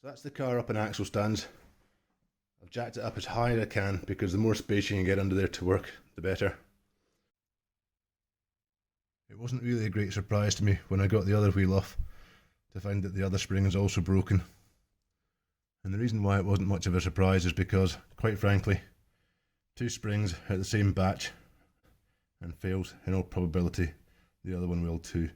So that's the car up in axle stands. I've jacked it up as high as I can because the more space you can get under there to work, the better. It wasn't really a great surprise to me when I got the other wheel off to find that the other spring is also broken. And the reason why it wasn't much of a surprise is because, quite frankly, two springs are the same batch and fails, in all probability, the other one will too.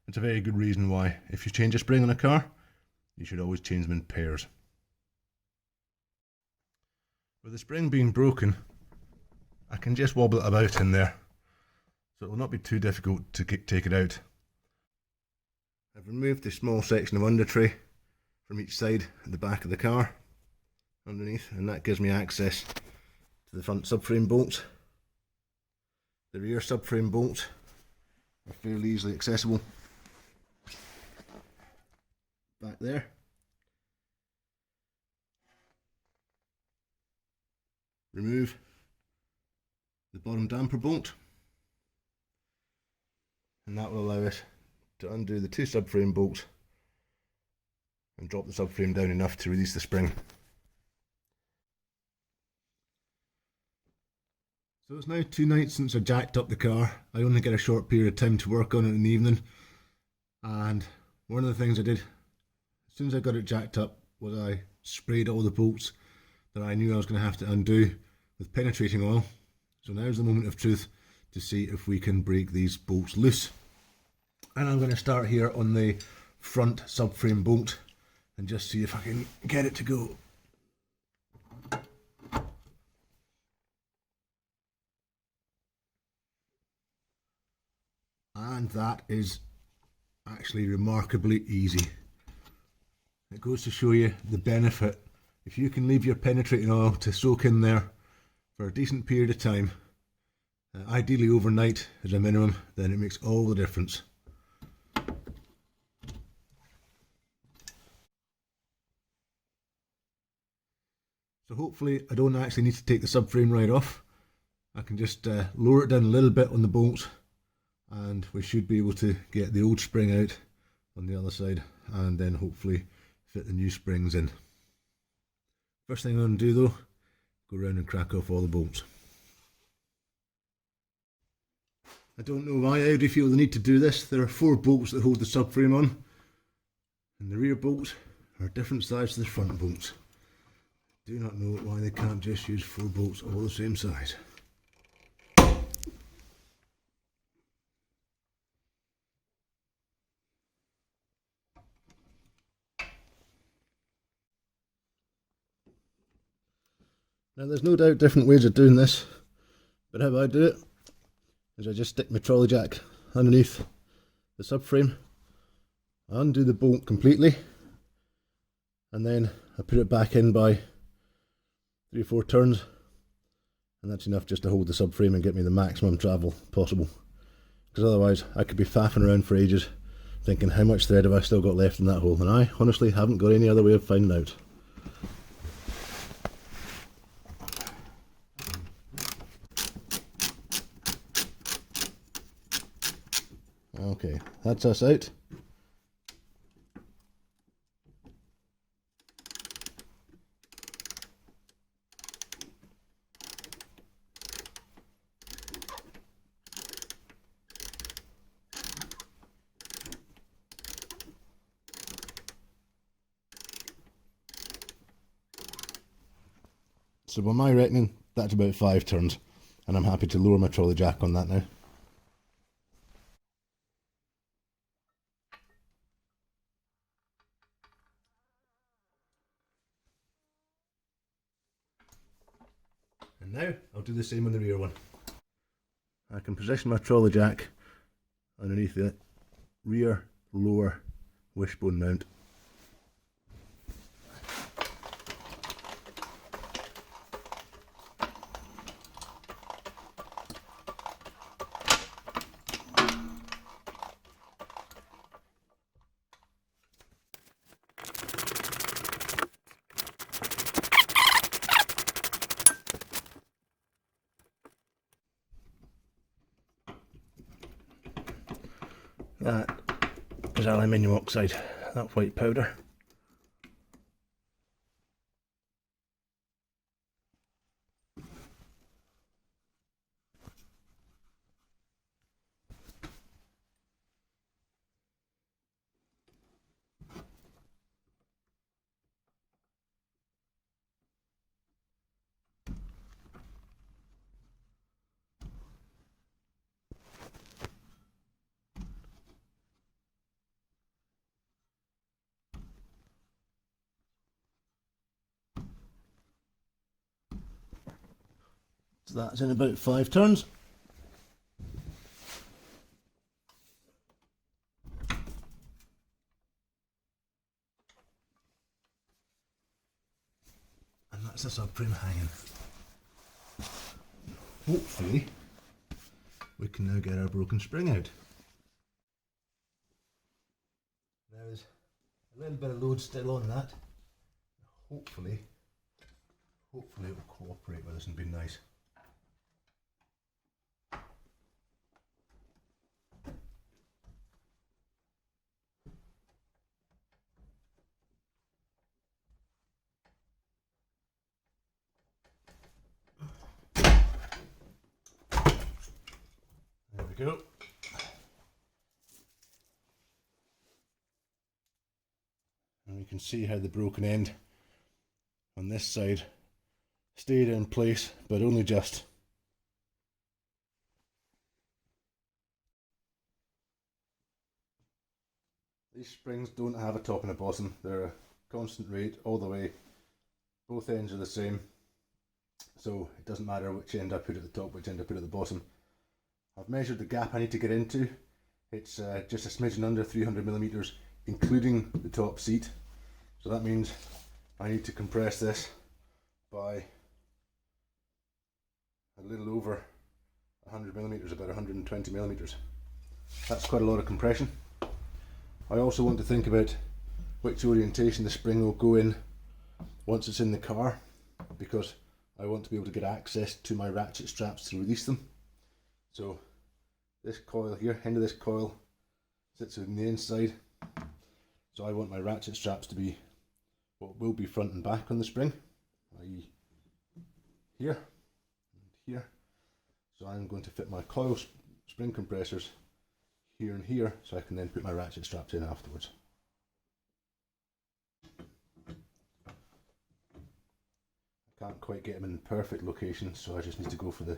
It's a very good reason why, if you change a spring on a car, you should always change them in pairs. With the spring being broken, I can just wobble it about in there, so it will not be too difficult to take it out. I've removed the small section of under tray from each side at the back of the car underneath, and that gives me access to the front subframe bolts. The rear subframe bolts are fairly easily accessible back there. Remove the bottom damper bolt, and that will allow us to undo the two subframe bolts and drop the subframe down enough to release the spring. So it's now 2 nights since I jacked up the car. I only get a short period of time to work on it in the evening, and one of the things I did as soon as I got it jacked up was I sprayed all the bolts that I knew I was going to have to undo with penetrating oil. So now's the moment of truth to see if we can break these bolts loose. And I'm going to start here on the front subframe bolt and just see if I can get it to go. And that is actually remarkably easy. It goes to show you the benefit. If you can leave your penetrating oil to soak in there for a decent period of time, ideally overnight as a minimum, then it makes all the difference. So hopefully I don't actually need to take the subframe right off. I can just lower it down a little bit on the bolts, and we should be able to get the old spring out on the other side, and then hopefully fit the new springs in. First thing I'm going to do though, go around and crack off all the bolts. I don't know why Audi feel the need to do this. There are 4 bolts that hold the subframe on, and the rear bolts are different size to the front bolts. Do not know why they can't just use 4 bolts all the same size. Now there's no doubt different ways of doing this, but how I do it is I just stick my trolley jack underneath the subframe, I undo the bolt completely, and then I put it back in by 3 or 4 turns, and that's enough just to hold the subframe and get me the maximum travel possible, because otherwise I could be faffing around for ages thinking how much thread have I still got left in that hole, and I honestly haven't got any other way of finding out. Okay, that's us out. So by my reckoning, that's about 5 turns, and I'm happy to lower my trolley jack on that now. And now I'll do the same on the rear one. I can position my trolley jack underneath the rear lower wishbone mount. That is aluminium oxide, that white powder. that's in about 5 turns. And that's the subframe hanging. Hopefully we can now get our broken spring out. There's a little bit of load still on that. Hopefully it will cooperate with us and be nice. There we go. And you can see how the broken end on this side stayed in place, but only just. These springs don't have a top and a bottom. They're a constant rate all the way. Both ends are the same, so it doesn't matter which end I put at the top, which end I put at the bottom. I've measured the gap I need to get into. It's just a smidgen under 300mm, including the top seat. So that means I need to compress this by a little over 100mm, about 120mm. That's quite a lot of compression. I also want to think about which orientation the spring will go in once it's in the car, because I want to be able to get access to my ratchet straps to release them. So this coil here, end of this coil, sits on the inside. So I want my ratchet straps to be what will be front and back on the spring, i.e. here and here. So I'm going to fit my coil spring compressors here and here, so I can then put my ratchet straps in afterwards. I can't quite get them in perfect location, so I just need to go for the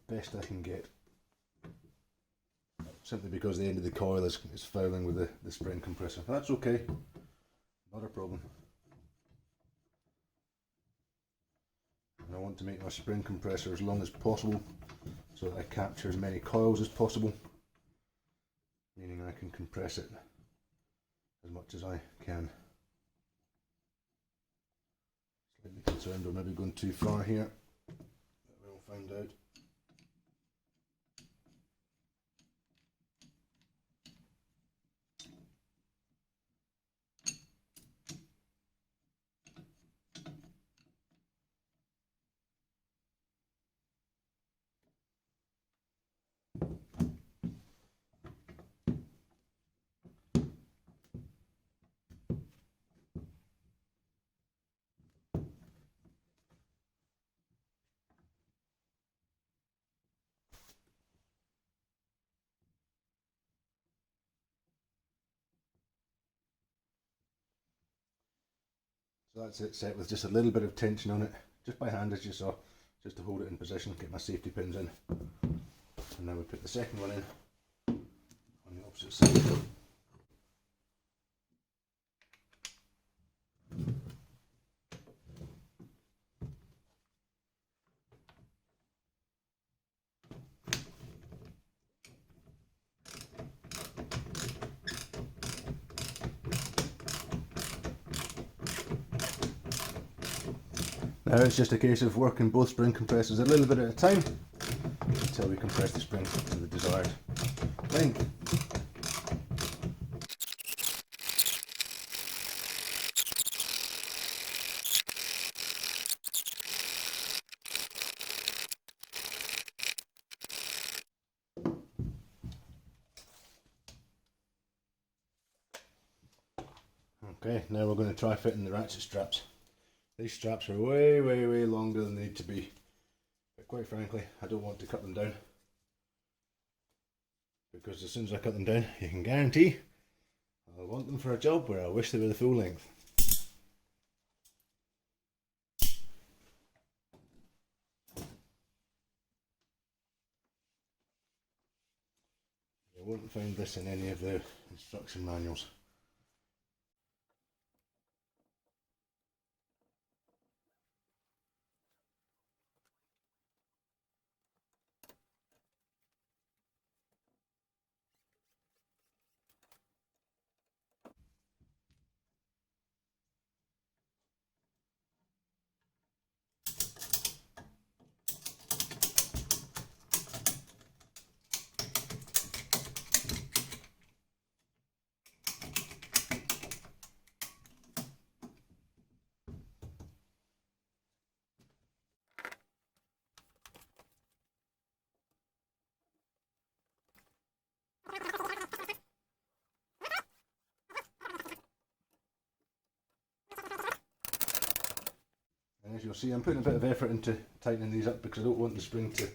best I can get. Simply because the end of the coil is fouling with the spring compressor. That's okay, not a problem. And I want to make my spring compressor as long as possible so that I capture as many coils as possible, meaning I can compress it as much as I can. Slightly concerned we're maybe going too far here, but we'll find out. So that's it, set with just a little bit of tension on it, just by hand as you saw, just to hold it in position, get my safety pins in. And now we put the second one in on the opposite side. Now it's just a case of working both spring compressors a little bit at a time until we compress the spring to the desired length. Okay, now we're going to try fitting the ratchet straps. These straps are way longer than they need to be, but quite frankly I don't want to cut them down, because as soon as I cut them down you can guarantee I'll want them for a job where I wish they were the full length. You won't find this in any of the instruction manuals. as you'll see, I'm putting a bit of effort into tightening these up because I don't want the spring to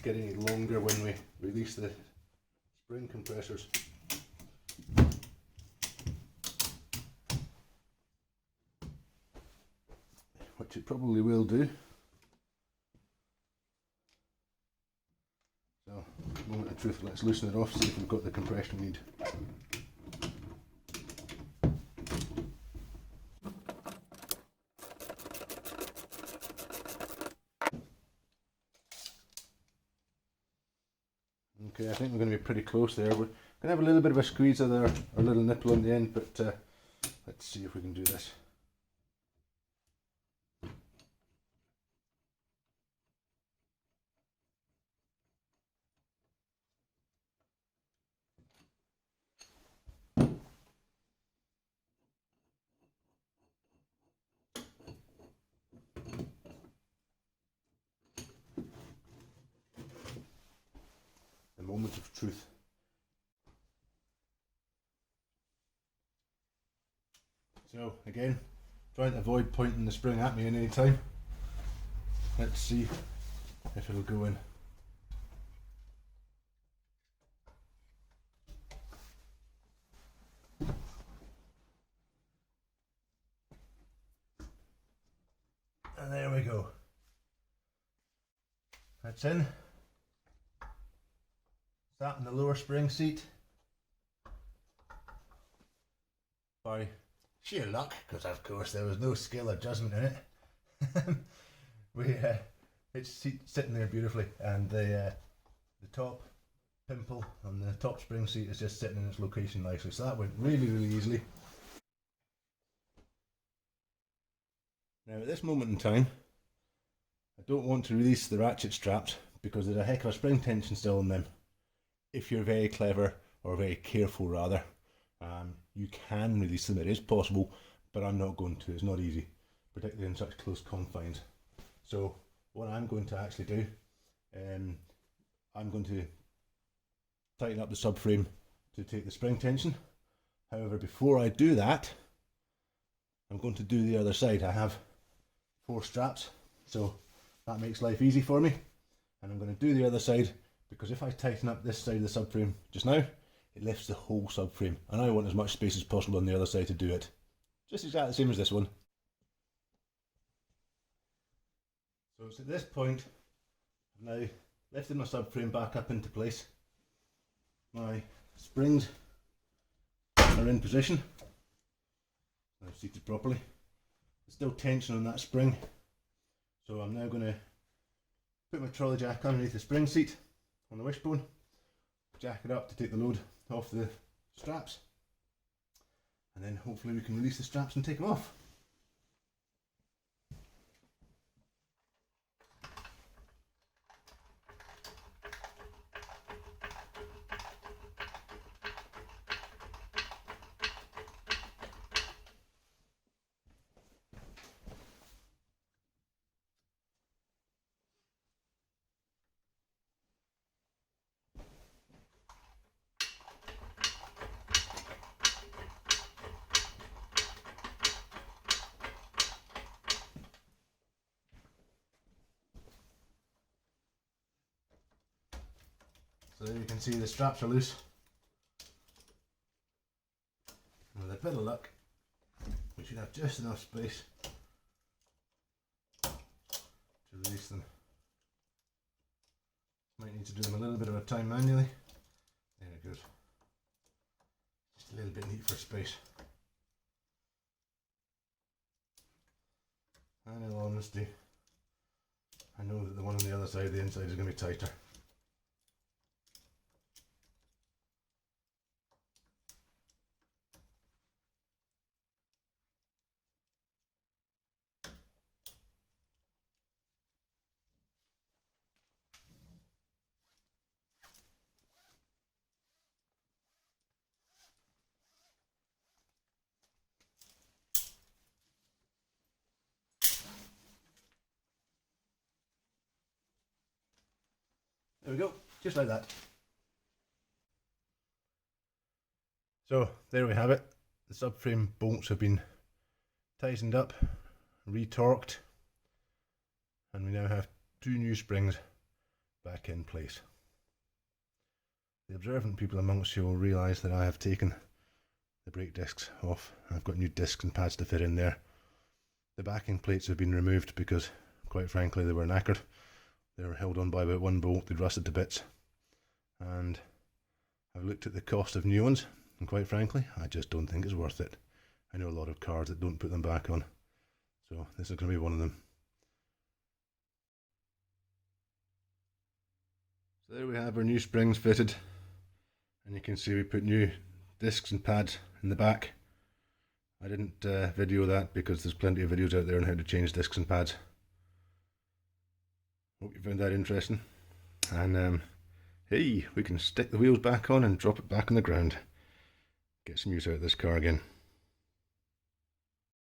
get any longer when we release the spring compressors. Which it probably will do. So, moment of truth, let's loosen it off, see if we've got the compression we need. Okay, I think we're going to be pretty close there. We're going to have a little bit of a squeeze of our little nipple on the end, but let's see if we can do this. Moment of truth. So again, trying to avoid pointing the spring at me at any time. Let's see if it'll go in. And there we go. That's in. That in the lower spring seat. By sheer luck, because of course there was no scale adjustment in it. It's sitting there beautifully, and the top pimple on the top spring seat is just sitting in its location nicely. So that went really easily. Now at this moment in time, I don't want to release the ratchet straps because there's a heck of a spring tension still in them. If you're very clever, or very careful rather, you can release them. It is possible, but I'm not going to. It's not easy, particularly in such close confines. So what I'm going to actually do, I'm going to tighten up the subframe to take the spring tension. However, before I do that, I'm going to do the other side. I have 4 straps, so that makes life easy for me. And I'm going to do the other side, because if I tighten up this side of the subframe just now, it lifts the whole subframe, and I want as much space as possible on the other side to do it. Just exactly the same as this one. So it's at this point, I've now lifted my subframe back up into place. My springs are in position. They're seated properly. There's still tension on that spring, so I'm now going to put my trolley jack underneath the spring seat on the wishbone, jack it up to take the load off the straps, and then hopefully we can release the straps and take them off. So there you can see the straps are loose. And with a bit of luck, we should have just enough space to release them. Might need to do them a little bit of a time manually. There it goes. Just a little bit neat for space. And in all honesty, I know that the one on the other side, the inside, is going to be tighter. There we go, just like that. So there we have it. The subframe bolts have been tightened up, retorqued, and we now have 2 new springs back in place. The observant people amongst you will realise that I have taken the brake discs off. I've got new discs and pads to fit in there. The backing plates have been removed because, quite frankly, they were knackered. They were held on by about 1 bolt, they'd rusted to bits. And I've looked at the cost of new ones, and quite frankly, I just don't think it's worth it. I know a lot of cars that don't put them back on, so this is going to be one of them. So there we have our new springs fitted, and you can see we put new discs and pads in the back. I didn't video that because there's plenty of videos out there on how to change discs and pads. Hope you found that interesting. And hey, we can stick the wheels back on and drop it back on the ground. Get some use out of this car again.